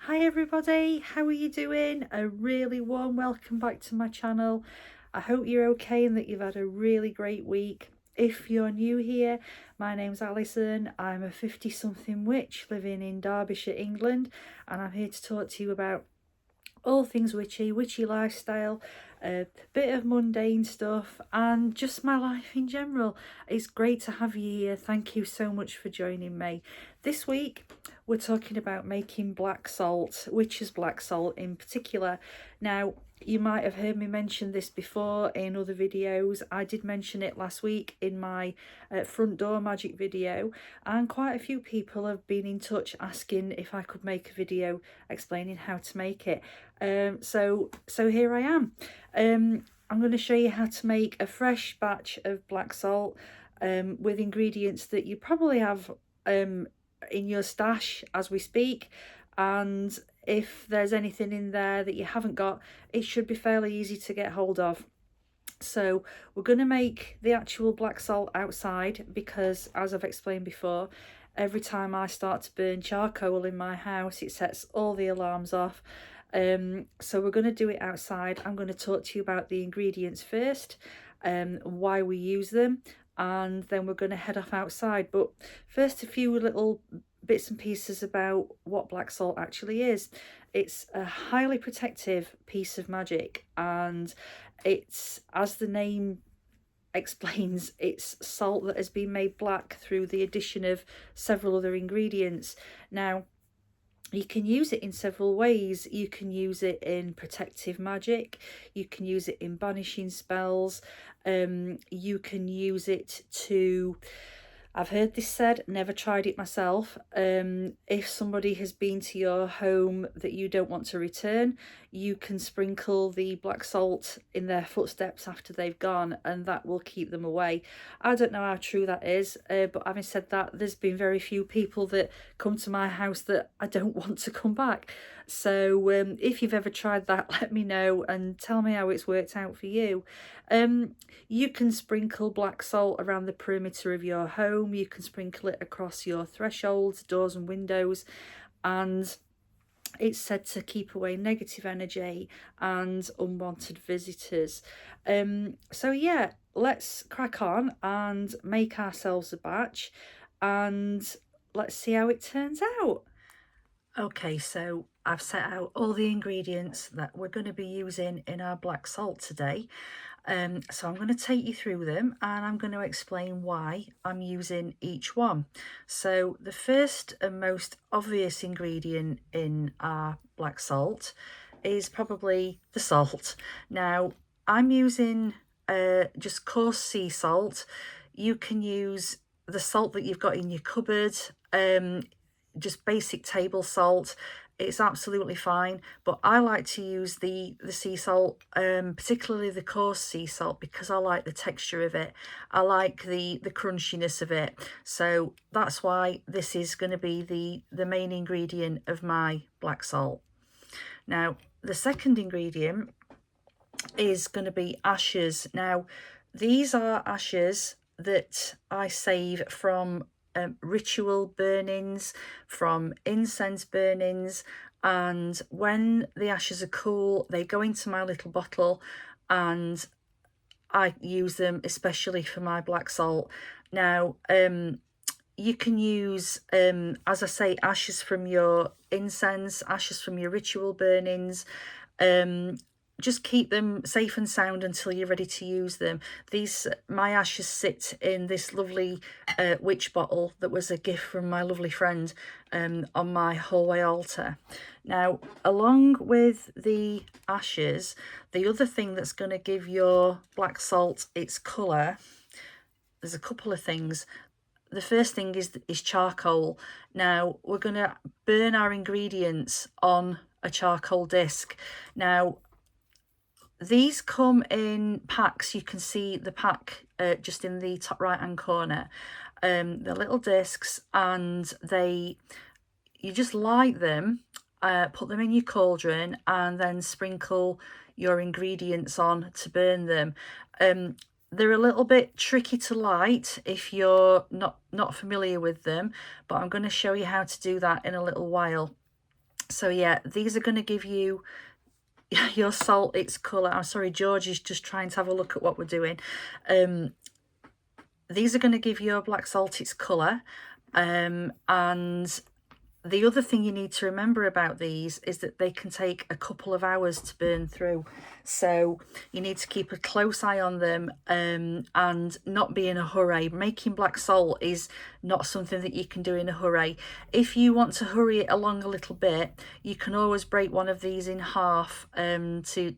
Hi everybody, how are you doing? A really warm welcome back to my channel. I hope you're okay and that you've had a really great week. If you're new here, my name's Alison. I'm a 50-something witch living in Derbyshire, England, and I'm here to talk to you about all things witchy lifestyle, a bit of mundane stuff, and just my life in general. It's great to have you here. Thank you so much for joining me. This week we're talking about making black salt, witch's black salt in particular. Now, you might have heard me mention this before in other videos. I did mention it last week in my front door magic video, and quite a few people have been in touch asking if I could make a video explaining how to make it. So here I am. I'm going to show you how to make a fresh batch of black salt with ingredients that you probably have in your stash as we speak, and if there's anything in there that you haven't got, it should be fairly easy to get hold of. So we're going to make the actual black salt outside because, as I've explained before, every time I start to burn charcoal in my house, it sets all the alarms off. So we're going to do it outside. I'm going to talk to you about the ingredients first, why we use them, and then we're going to head off outside. But first, a few little bits and pieces about what black salt actually is. It's a highly protective piece of magic, and it's, as the name explains, it's salt that has been made black through the addition of several other ingredients. Now, you can use it in several ways. You can use it in protective magic, you can use it in banishing spells, you can use it to, I've heard this said, never tried it myself, if somebody has been to your home that you don't want to return, you can sprinkle the black salt in their footsteps after they've gone, and that will keep them away. I don't know how true that is, but having said that, there's been very few people that come to my house that I don't want to come back. So if you've ever tried that, let me know and tell me how it's worked out for you. You can sprinkle black salt around the perimeter of your home. You can sprinkle it across your thresholds, doors and windows, and it's said to keep away negative energy and unwanted visitors. So yeah, let's crack on and make ourselves a batch, and let's see how it turns out. Okay, so I've set out all the ingredients that we're going to be using in our black salt today. So I'm going to take you through them and I'm going to explain why I'm using each one. So the first and most obvious ingredient in our black salt is probably the salt. Now, I'm using just coarse sea salt. You can use the salt that you've got in your cupboard, just basic table salt. It's absolutely fine, but I like to use the sea salt, particularly the coarse sea salt, because I like the texture of it. I like the crunchiness of it. So that's why this is going to be the main ingredient of my black salt. Now, the second ingredient is going to be ashes. Now, these are ashes that I save from ritual burnings, from incense burnings, and when the ashes are cool, they go into my little bottle and I use them especially for my black salt. Now, you can use, as I say, ashes from your incense, ashes from your ritual burnings. Just keep them safe and sound until you're ready to use them. My ashes sit in this lovely witch bottle that was a gift from my lovely friend on my hallway altar. Now, along with the ashes, the other thing that's going to give your black salt its colour, there's a couple of things. The first thing is charcoal. Now, we're going to burn our ingredients on a charcoal disc. Now, these come in packs. You can see the pack just in the top right hand corner. They're little discs, and you just light them, put them in your cauldron, and then sprinkle your ingredients on to burn them. They're a little bit tricky to light if you're not familiar with them, but I'm going to show you how to do that in a little while. So yeah, these are going to give you your salt its colour. I'm sorry, George is just trying to have a look at what we're doing. These are going to give your black salt its colour, and the other thing you need to remember about these is that they can take a couple of hours to burn through. So you need to keep a close eye on them, and not be in a hurry. Making black salt is not something that you can do in a hurry. If you want to hurry it along a little bit, you can always break one of these in half, to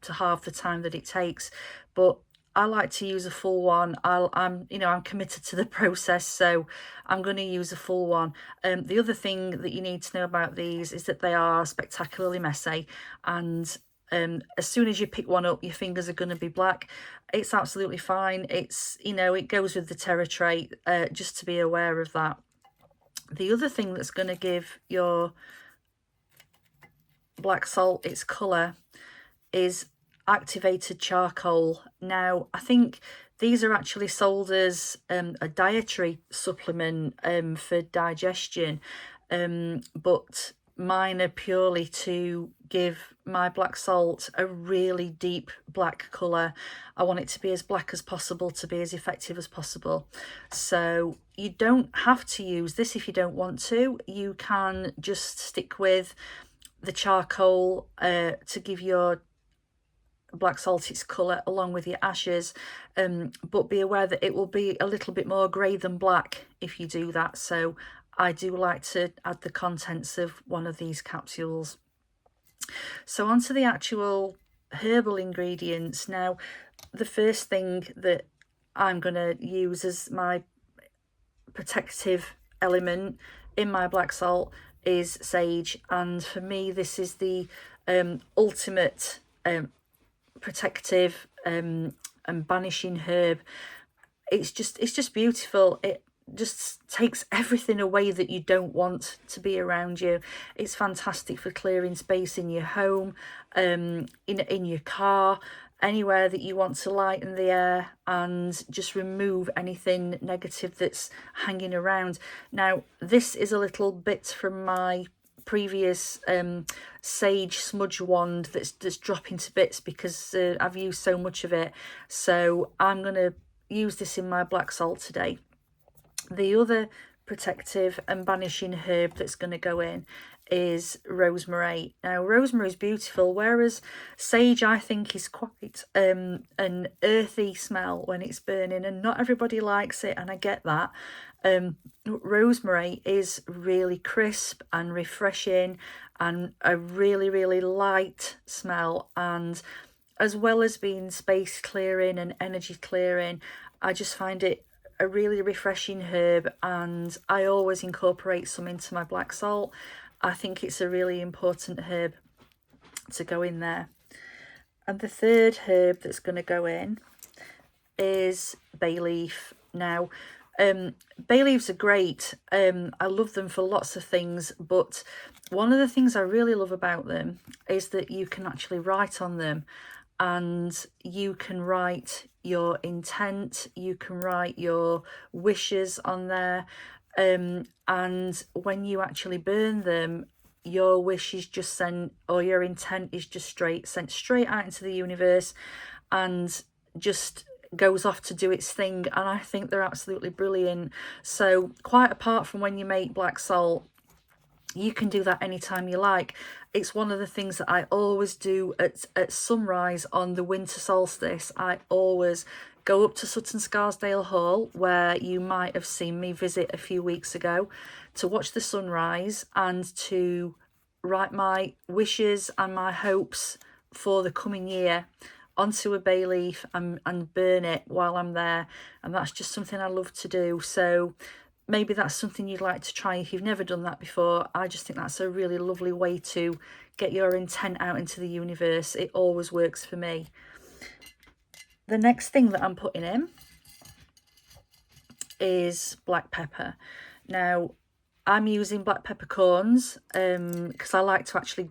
halve the time that it takes. But I like to use a full one. I'm committed to the process, so I'm going to use a full one. The other thing that you need to know about these is that they are spectacularly messy, and as soon as you pick one up, your fingers are going to be black. It's absolutely fine. It's, it goes with the territory, just to be aware of that. The other thing that's going to give your black salt its colour is activated charcoal. Now, I think these are actually sold as a dietary supplement for digestion, but mine are purely to give my black salt a really deep black colour. I want it to be as black as possible, to be as effective as possible. So you don't have to use this if you don't want to. You can just stick with the charcoal to give your black salt its colour along with your ashes, but be aware that it will be a little bit more grey than black if you do that. So I do like to add the contents of one of these capsules. So onto the actual herbal ingredients. Now, the first thing that I'm going to use as my protective element in my black salt is sage, and for me this is the ultimate protective and banishing herb. It's just beautiful. It just takes everything away that you don't want to be around you. It's fantastic for clearing space in your home, in your car, anywhere that you want to lighten the air and just remove anything negative that's hanging around. Now, this is a little bit from my previous sage smudge wand that's dropping to bits because I've used so much of it. So I'm going to use this in my black salt today. The other protective and banishing herb that's going to go in is rosemary. Now, rosemary is beautiful, whereas sage I think is quite an earthy smell when it's burning, and not everybody likes it, and I get that. Rosemary is really crisp and refreshing and a really light smell, and as well as being space clearing and energy clearing, I just find it a really refreshing herb, and I always incorporate some into my black salt. I think it's a really important herb to go in there. And the third herb that's going to go in is bay leaf. Now, bay leaves are great. I love them for lots of things, but one of the things I really love about them is that you can actually write on them, and you can write your intent, you can write your wishes on there, and when you actually burn them, your wish is just sent, or your intent is just sent straight out into the universe and just goes off to do its thing. And I think they're absolutely brilliant. So quite apart from when you make black salt, you can do that anytime you like. It's one of the things that I always do at sunrise on the winter solstice. I always go up to Sutton Scarsdale Hall, where you might have seen me visit a few weeks ago, to watch the sunrise and to write my wishes and my hopes for the coming year onto a bay leaf and burn it while I'm there. And that's just something I love to do. So maybe that's something you'd like to try if you've never done that before. I just think that's a really lovely way to get your intent out into the universe. It always works for me. The next thing that I'm putting in is black pepper. Now, I'm using black peppercorns because I like to actually,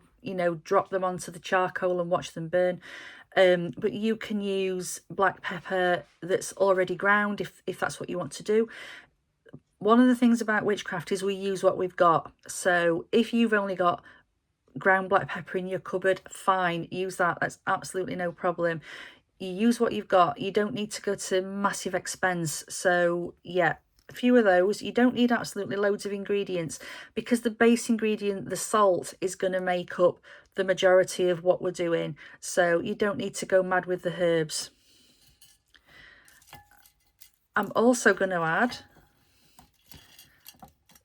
drop them onto the charcoal and watch them burn. But you can use black pepper that's already ground if that's what you want to do. One of the things about witchcraft is we use what we've got. So if you've only got ground black pepper in your cupboard, fine, use that, that's absolutely no problem. You use what you've got. You don't need to go to massive expense. So yeah, a few of those. You don't need absolutely loads of ingredients, because the base ingredient, the salt, is going to make up the majority of what we're doing. So you don't need to go mad with the herbs. I'm also going to add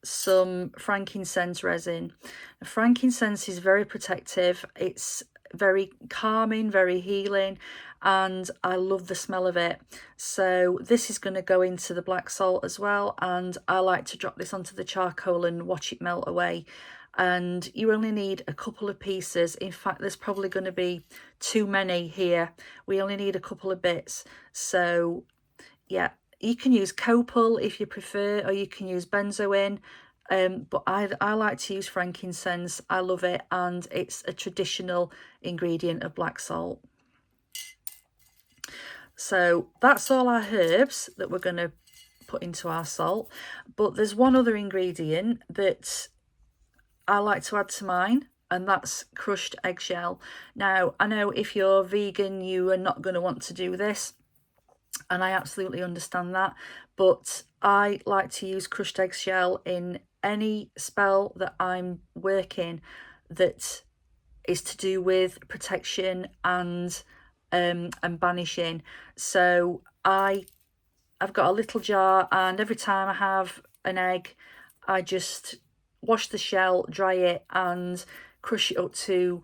some frankincense resin. Now, frankincense is very protective. It's very calming, very healing, and I love the smell of it. So this is going to go into the black salt as well, and I like to drop this onto the charcoal and watch it melt away. And you only need a couple of pieces. In fact, there's probably going to be too many here. We only need a couple of bits. So yeah, you can use copal if you prefer, or you can use benzoin. But I like to use frankincense. I love it, and it's a traditional ingredient of black salt. So that's all our herbs that we're going to put into our salt. But there's one other ingredient that I like to add to mine, and that's crushed eggshell. Now, I know if you're vegan, you are not going to want to do this, and I absolutely understand that, but I like to use crushed eggshell in any spell that I'm working that is to do with protection and banishing. So I've got a little jar, and every time I have an egg, I just wash the shell, dry it, and crush it up to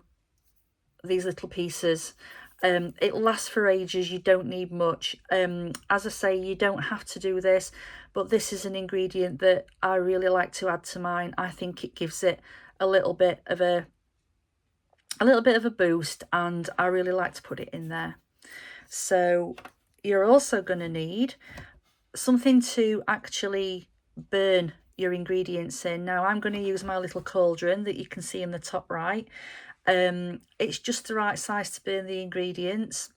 these little pieces. It lasts for ages. You don't need much. As I say, you don't have to do this, but this is an ingredient that I really like to add to mine. I think it gives it a little bit of a boost, and I really like to put it in there. So you're also going to need something to actually burn your ingredients in. Now I'm going to use my little cauldron that you can see in the top right. It's just the right size to burn the ingredients,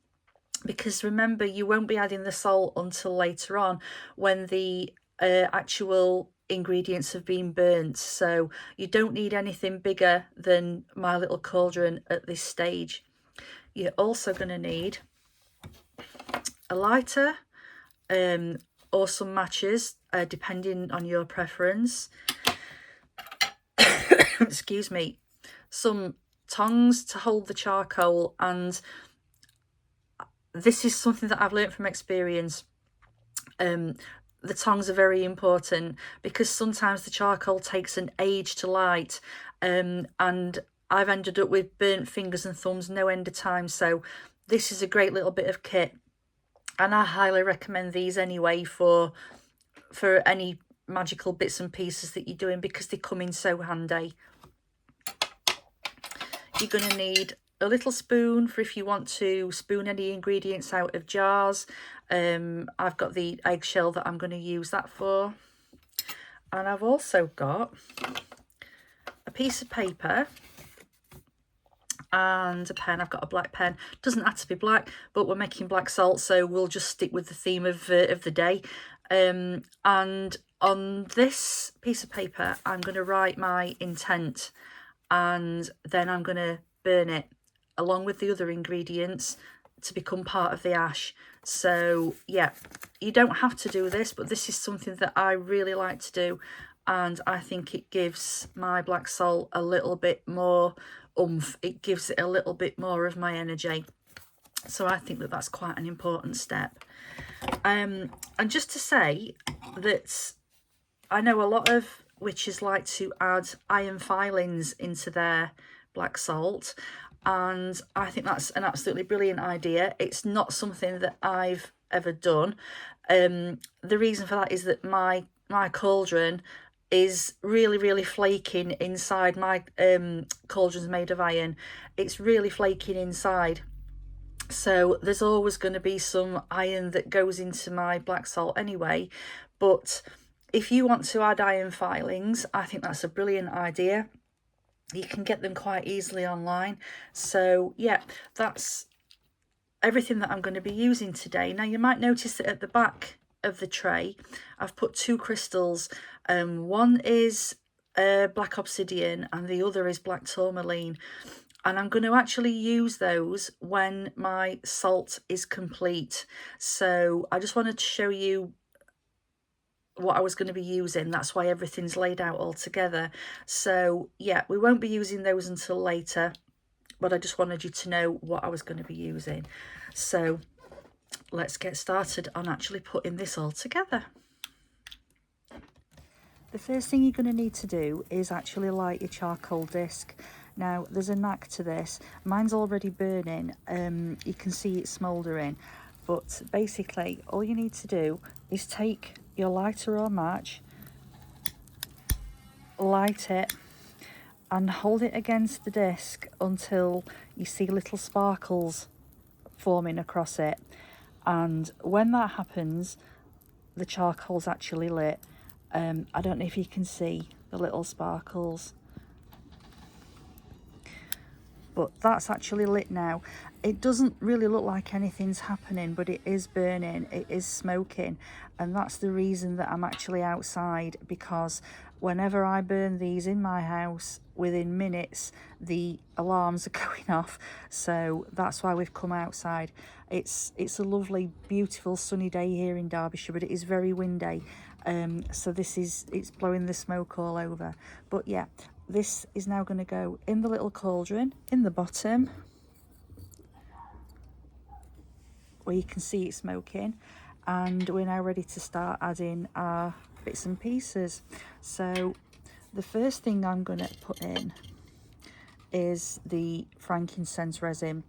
because remember, you won't be adding the salt until later on when the actual ingredients have been burnt. So you don't need anything bigger than my little cauldron at this stage. You're also going to need a lighter, or some matches, depending on your preference. Excuse me. Some tongs to hold the charcoal, and this is something that I've learned from experience. The tongs are very important, because sometimes the charcoal takes an age to light, and I've ended up with burnt fingers and thumbs no end of time. So this is a great little bit of kit, and I highly recommend these anyway for any magical bits and pieces that you're doing, because they come in so handy. You're going to need a little spoon for if you want to spoon any ingredients out of jars. I've got the eggshell that I'm going to use that for. And I've also got a piece of paper and a pen. I've got a black pen. Doesn't have to be black, but we're making black salt, so we'll just stick with the theme of the day. And on this piece of paper, I'm going to write my intent, and then I'm going to burn it along with the other ingredients to become part of the ash. So yeah, you don't have to do this, but this is something that I really like to do, and I think it gives my black salt a little bit more oomph. It gives it a little bit more of my energy. So I think that that's quite an important step. And just to say that I know a lot of witches like to add iron filings into their black salt, and I think that's an absolutely brilliant idea. It's not something that I've ever done. The reason for that is that my cauldron is really flaking inside. My cauldron's made of iron. It's really flaking inside, so there's always going to be some iron that goes into my black salt anyway. But if you want to add iron filings, I think that's a brilliant idea. You can get them quite easily online. So yeah, that's everything that I'm going to be using today. Now you might notice that at the back of the tray I've put two crystals. One is black obsidian and the other is black tourmaline, and I'm going to actually use those when my salt is complete. So I just wanted to show you what I was going to be using. That's why everything's laid out all together. So yeah, we won't be using those until later, but I just wanted you to know what I was going to be using. So let's get started on actually putting this all together. The first thing you're going to need to do is actually light your charcoal disc. Now there's a knack to this. Mine's already burning. You can see it smouldering, but basically all you need to do is take your lighter or match, light it and hold it against the disc until you see little sparkles forming across it. And when that happens, the charcoal's actually lit. I don't know if you can see the little sparkles, but that's actually lit now. It doesn't really look like anything's happening, but it is burning, it is smoking, and that's the reason that I'm actually outside, because whenever I burn these in my house, within minutes the alarms are going off. So that's why we've come outside. It's a lovely, beautiful sunny day here in Derbyshire, but it is very windy. So it's blowing the smoke all over. But yeah, this is now going to go in the little cauldron in the bottom, where you can see it smoking, and we're now ready to start adding our bits and pieces. So the first thing I'm going to put in is the frankincense resin.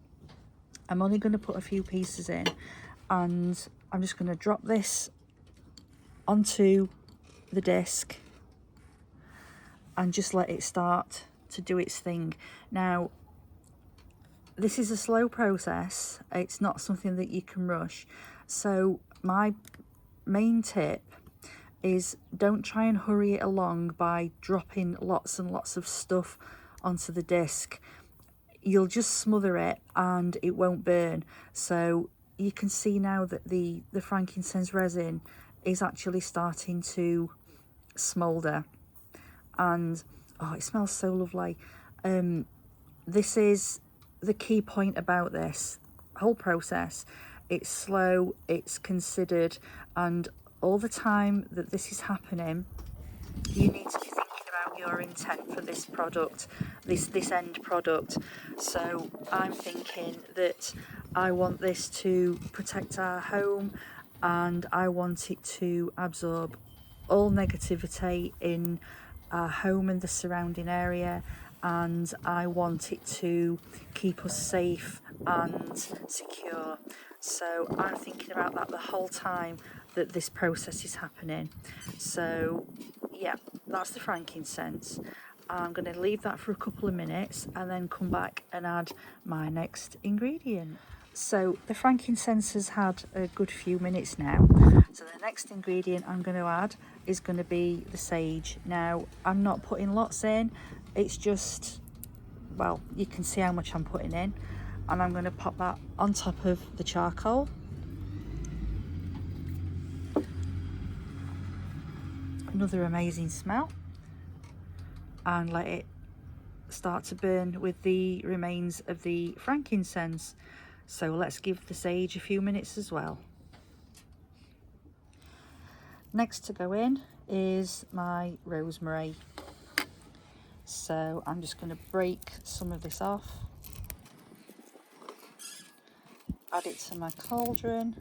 I'm only going to put a few pieces in, and I'm just going to drop this onto the disc and just let it start to do its thing. Now this is a slow process, it's not something that you can rush. So my main tip is don't try and hurry it along by dropping lots and lots of stuff onto the disc. You'll just smother it and it won't burn. So you can see now that the frankincense resin is actually starting to smoulder, and oh, it smells so lovely. This is the key point about this whole process. It's slow, it's considered, and all the time that this is happening, you need to be thinking about your intent for this product, this end product. So I'm thinking that I want this to protect our home, and I want it to absorb all negativity in our home and the surrounding area, and I want it to keep us safe and secure. So I'm thinking about that the whole time that this process is happening. So yeah, that's the frankincense. I'm going to leave that for a couple of minutes and then come back and add my next ingredient. So the frankincense has had a good few minutes now. So the next ingredient I'm going to add is going to be the sage. Now I'm not putting lots in, it's just, well, you can see how much I'm putting in, and I'm going to pop that on top of the charcoal. Another amazing smell, and let it start to burn with the remains of the frankincense. So let's give the sage a few minutes as well. Next to go in is my rosemary. So I'm just going to break some of this off, add it to my cauldron.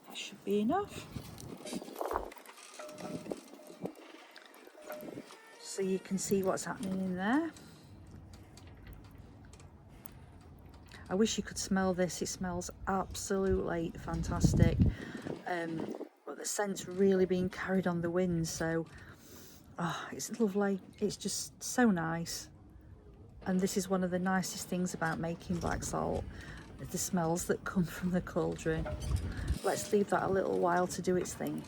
That should be enough. So you can see what's happening in there. I wish you could smell this, it smells absolutely fantastic. But the scent's really being carried on the wind, so it's lovely. It's just so nice. And this is one of the nicest things about making black salt, the smells that come from the cauldron. Let's leave that a little while to do its thing.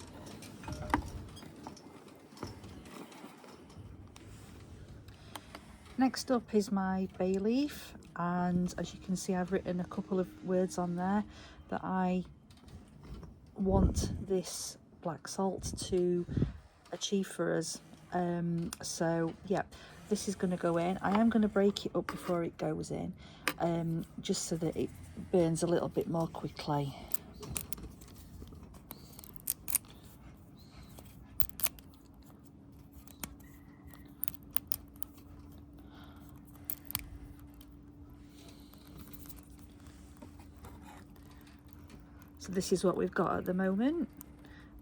Next up is my bay leaf, and as you can see, I've written a couple of words on there that I want this black salt to achieve for us. So yeah, this is going to go in. I am going to break it up before it goes in, just so that it burns a little bit more quickly. So this is what we've got at the moment.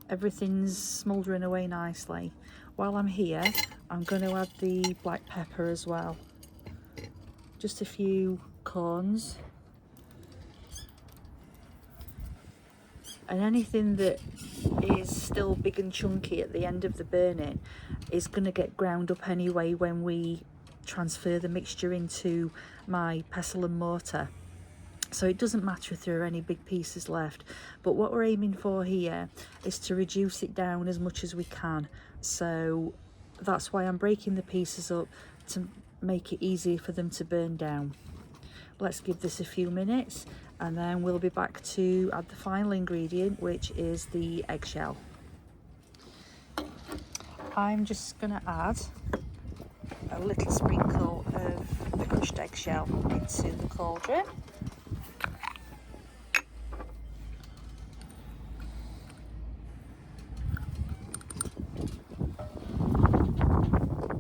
Everything's smouldering away nicely. While I'm here, I'm going to add the black pepper as well. Just a few corns. And anything that is still big and chunky at the end of the burning is going to get ground up anyway when we transfer the mixture into my pestle and mortar. So it doesn't matter if there are any big pieces left, but what we're aiming for here is to reduce it down as much as we can. So that's why I'm breaking the pieces up, to make it easier for them to burn down. Let's give this a few minutes and then we'll be back to add the final ingredient, which is the eggshell. I'm just going to add a little sprinkle of the crushed eggshell into the cauldron.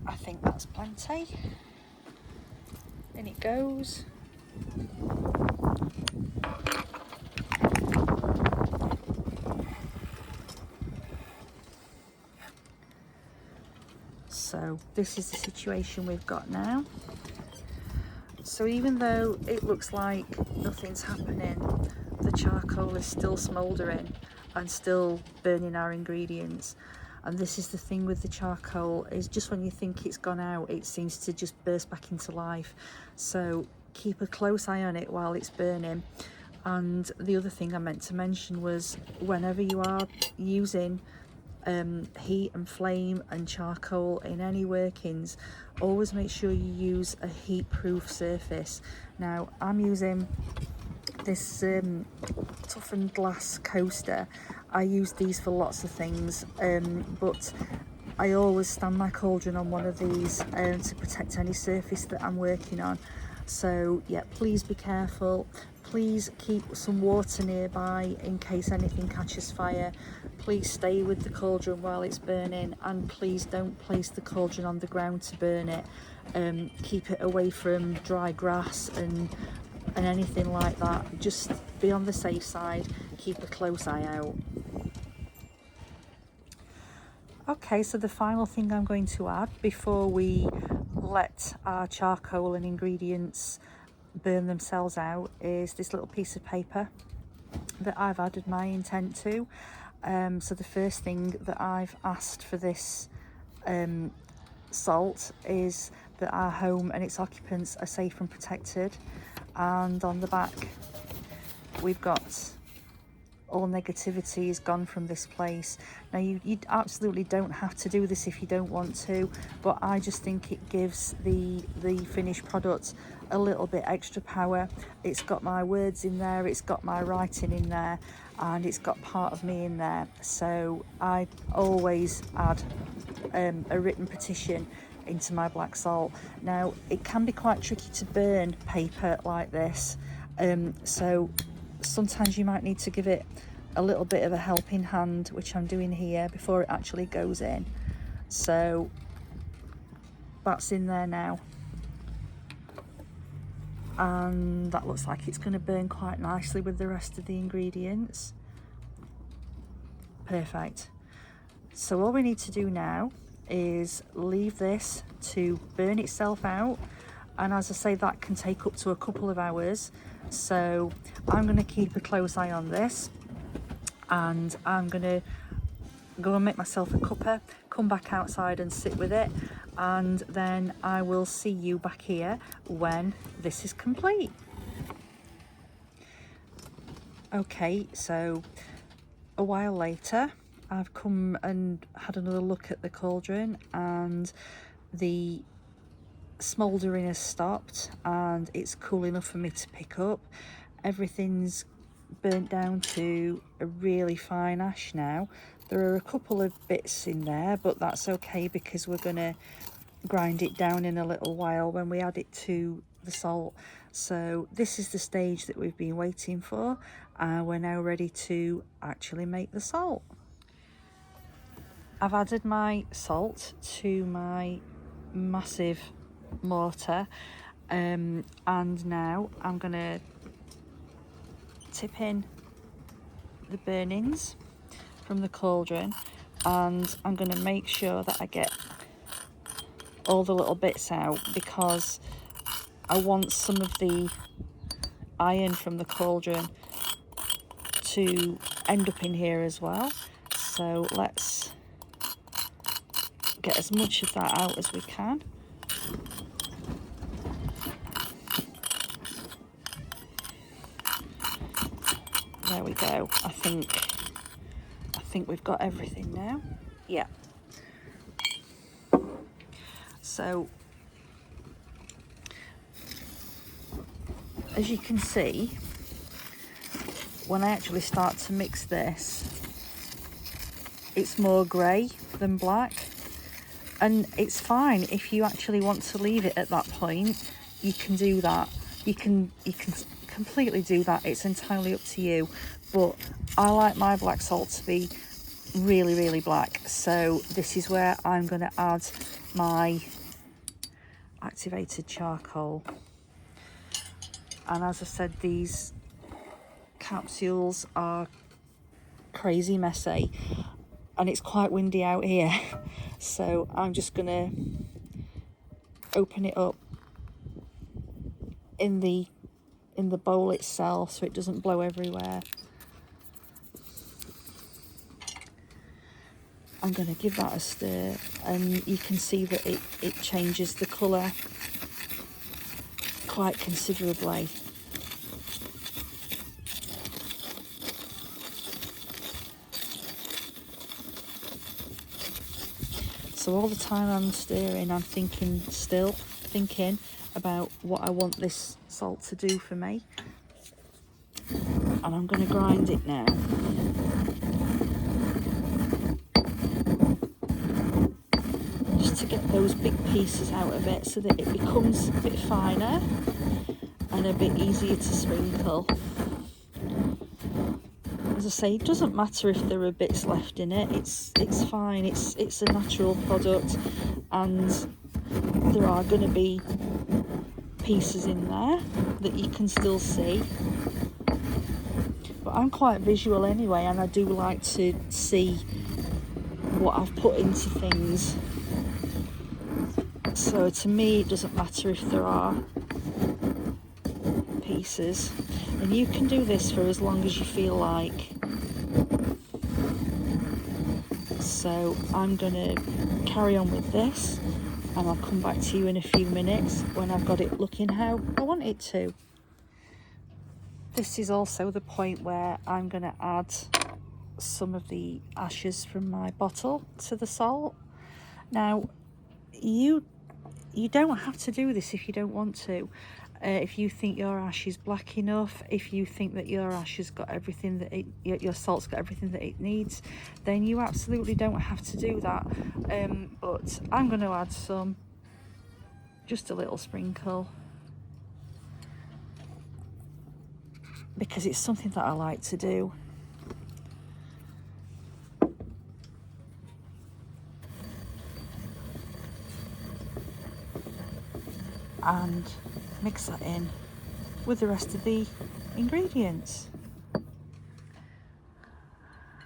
I think that's plenty. In it goes. So this is the situation we've got now. So even though it looks like nothing's happening, the charcoal is still smouldering and still burning our ingredients. And this is the thing with the charcoal, is just when you think it's gone out, it seems to just burst back into life. So keep a close eye on it while it's burning. And the other thing I meant to mention was, whenever you are using heat and flame and charcoal in any workings, always make sure you use a heat-proof surface. Now I'm using this toughened glass coaster. I use these for lots of things, but I always stand my cauldron on one of these to protect any surface that I'm working on. So yeah, please be careful. Please keep some water nearby in case anything catches fire. Please stay with the cauldron while it's burning, and please don't place the cauldron on the ground to burn it. Keep it away from dry grass and anything like that. Just be on the safe side, keep a close eye out. Okay, so the final thing I'm going to add before we let our charcoal and ingredients burn themselves out is this little piece of paper that I've added my intent to. So the first thing that I've asked for this salt is that our home and its occupants are safe and protected, and on the back we've got all negativity is gone from this place. Now you absolutely don't have to do this if you don't want to, but I just think it gives the finished product a little bit extra power. It's got my words in there, it's got my writing in there, and it's got part of me in there. So I always add a written petition into my black salt. Now it can be quite tricky to burn paper like this, so sometimes you might need to give it a little bit of a helping hand, which I'm doing here, before it actually goes in. So that's in there now, and that looks like it's going to burn quite nicely with the rest of the ingredients. Perfect. So all we need to do now is leave this to burn itself out, and as I say, that can take up to a couple of hours. So I'm going to keep a close eye on this, and I'm going to go and make myself a cuppa, come back outside and sit with it, and then I will see you back here when this is complete. Okay, so a while later I've come and had another look at the cauldron, and the smouldering has stopped and it's cool enough for me to pick up. Everything's burnt down to a really fine ash now. There are a couple of bits in there, but that's okay because we're gonna grind it down in a little while when we add it to the salt. So this is the stage that we've been waiting for, and we're now ready to actually make the salt. I've added my salt to my massive mortar, and now I'm gonna tip in the burnings from the cauldron, and I'm going to make sure that I get all the little bits out because I want some of the iron from the cauldron to end up in here as well. So let's get as much of that out as we can. There we go. I think we've got everything now. Yeah. So as you can see, when I actually start to mix this, it's more grey than black, and it's fine if you actually want to leave it at that point. You can do that. You can completely do that. It's entirely up to you. But I like my black salt to be really, really black. So this is where I'm going to add my activated charcoal. And as I said, these capsules are crazy messy and it's quite windy out here. So I'm just going to open it up in the bowl itself so it doesn't blow everywhere. I'm going to give that a stir, and you can see that it changes the colour quite considerably. So all the time I'm stirring, I'm thinking about what I want this salt to do for me. And I'm going to grind it now. Just to get those big pieces out of it so that it becomes a bit finer and a bit easier to sprinkle. As I say, it doesn't matter if there are bits left in it. It's fine. It's a natural product, and there are going to be pieces in there that you can still see. But I'm quite visual anyway, and I do like to see what I've put into things. So to me, it doesn't matter if there are pieces, and you can do this for as long as you feel like. So I'm gonna carry on with this, and I'll come back to you in a few minutes when I've got it looking how I want it to. This is also the point where I'm gonna add some of the ashes from my bottle to the salt. Now, you don't have to do this if you don't want to. If you think your ash is black enough, if you think that your ash has got everything that your salt's got everything that it needs, then you absolutely don't have to do that. But I'm going to add some, just a little sprinkle, because it's something that I like to do. And mix that in with the rest of the ingredients.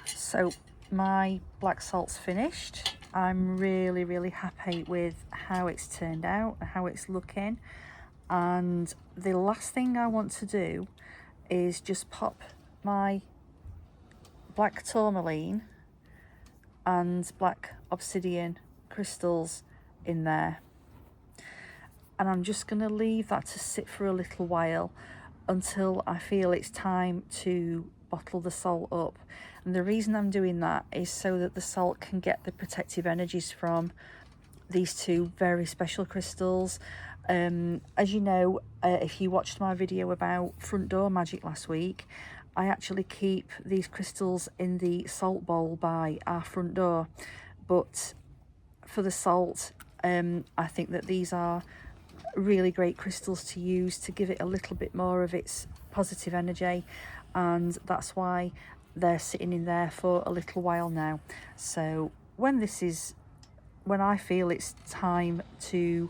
So my black salt's finished. I'm really, really happy with how it's turned out, how it's looking. And the last thing I want to do is just pop my black tourmaline and black obsidian crystals in there. And I'm just going to leave that to sit for a little while until I feel it's time to bottle the salt up. And the reason I'm doing that is so that the salt can get the protective energies from these two very special crystals. As you know, if you watched my video about front door magic last week, I actually keep these crystals in the salt bowl by our front door. But for the salt, I think that these are really great crystals to use to give it a little bit more of its positive energy, and that's why they're sitting in there for a little while now. So when I feel it's time to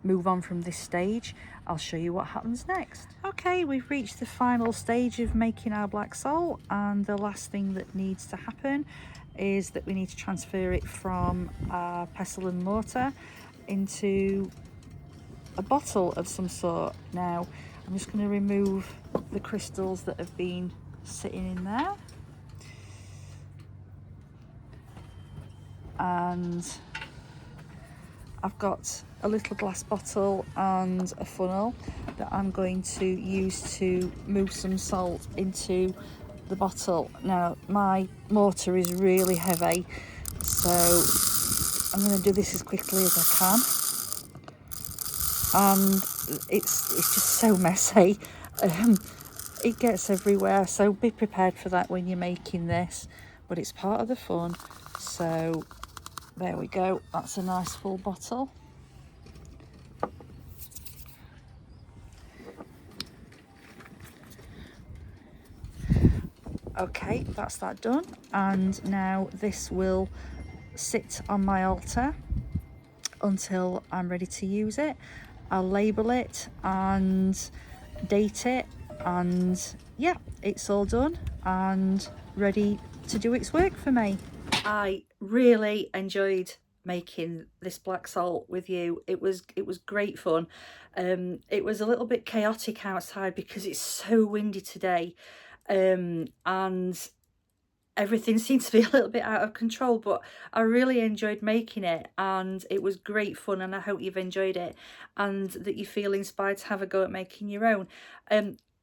move on from this stage, I'll show you what happens next. Okay, we've reached the final stage of making our black salt, and the last thing that needs to happen is that we need to transfer it from our pestle and mortar into a bottle of some sort. Now I'm just going to remove the crystals that have been sitting in there, and I've got a little glass bottle and a funnel that I'm going to use to move some salt into the bottle. Now my mortar is really heavy, so I'm going to do this as quickly as I can, and it's just so messy. It gets everywhere, so be prepared for that when you're making this, but it's part of the fun. So there we go, that's a nice full bottle. Okay, that's that done, and now this will sit on my altar until I'm ready to use it. I'll label it and date it, and yeah, it's all done and ready to do its work for me. I really enjoyed making this black salt with you. It was great fun. It was a little bit chaotic outside because it's so windy today, and everything seemed to be a little bit out of control, but I really enjoyed making it, and it was great fun, and I hope you've enjoyed it and that you feel inspired to have a go at making your own.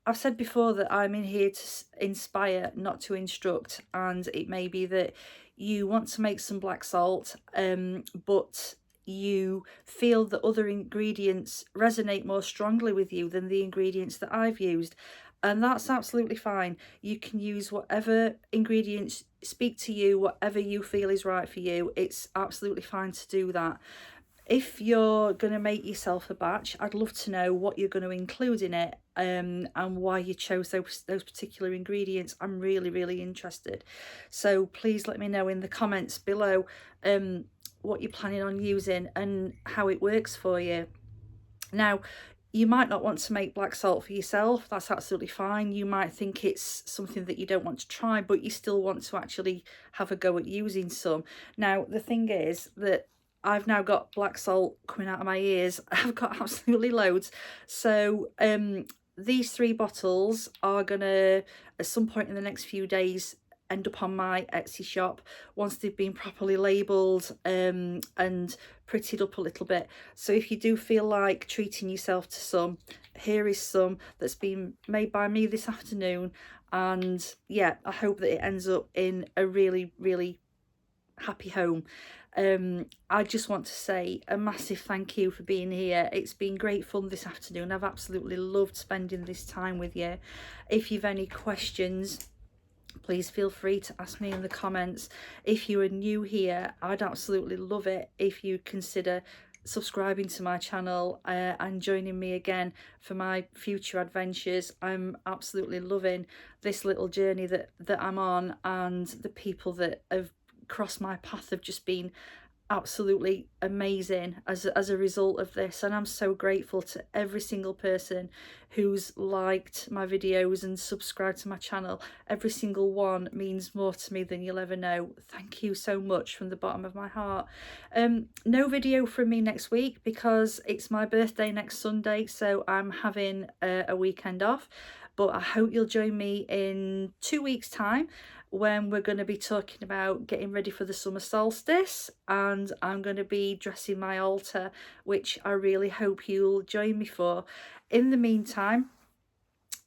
I've said before that I'm in here to inspire, not to instruct, and it may be that you want to make some black salt, but you feel that other ingredients resonate more strongly with you than the ingredients that I've used, and that's absolutely fine. You can use whatever ingredients speak to you, whatever you feel is right for you. It's absolutely fine to do that. If you're going to make yourself a batch, I'd love to know what you're going to include in it, and why you chose those particular ingredients. I'm really interested. So please let me know in the comments below what you're planning on using and how it works for you. Now, you might not want to make black salt for yourself. That's absolutely fine. You might think it's something that you don't want to try, but you still want to actually have a go at using some. Now, the thing is that I've now got black salt coming out of my ears. I've got absolutely loads. So these 3 bottles are gonna, at some point in the next few days, end up on my Etsy shop once they've been properly labelled and prettied up a little bit. So if you do feel like treating yourself to some, here is some that's been made by me this afternoon, and yeah, I hope that it ends up in a really happy home. I just want to say a massive thank you for being here. It's been great fun this afternoon. I've absolutely loved spending this time with you. If you've any questions, please feel free to ask me in the comments. If you are new here, I'd absolutely love it if you consider subscribing to my channel and joining me again for my future adventures. I'm absolutely loving this little journey that I'm on, and the people that have crossed my path have just been absolutely amazing as a result of this, and I'm so grateful to every single person who's liked my videos and subscribed to my channel. Every single one means more to me than you'll ever know. Thank you so much from the bottom of my heart. No video from me next week because it's my birthday next Sunday, so I'm having a weekend off, but I hope you'll join me in 2 weeks time when we're going to be talking about getting ready for the summer solstice, and I'm going to be dressing my altar, which I really hope you'll join me for. In the meantime,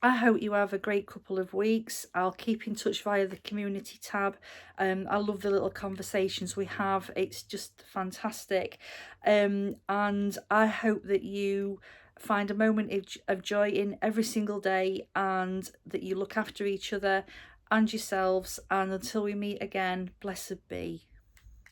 I hope you have a great couple of weeks. I'll keep in touch via the community tab. I love the little conversations we have. It's just fantastic. And I hope that you find a moment of joy in every single day, and that you look after each other and yourselves. And until we meet again, blessed be.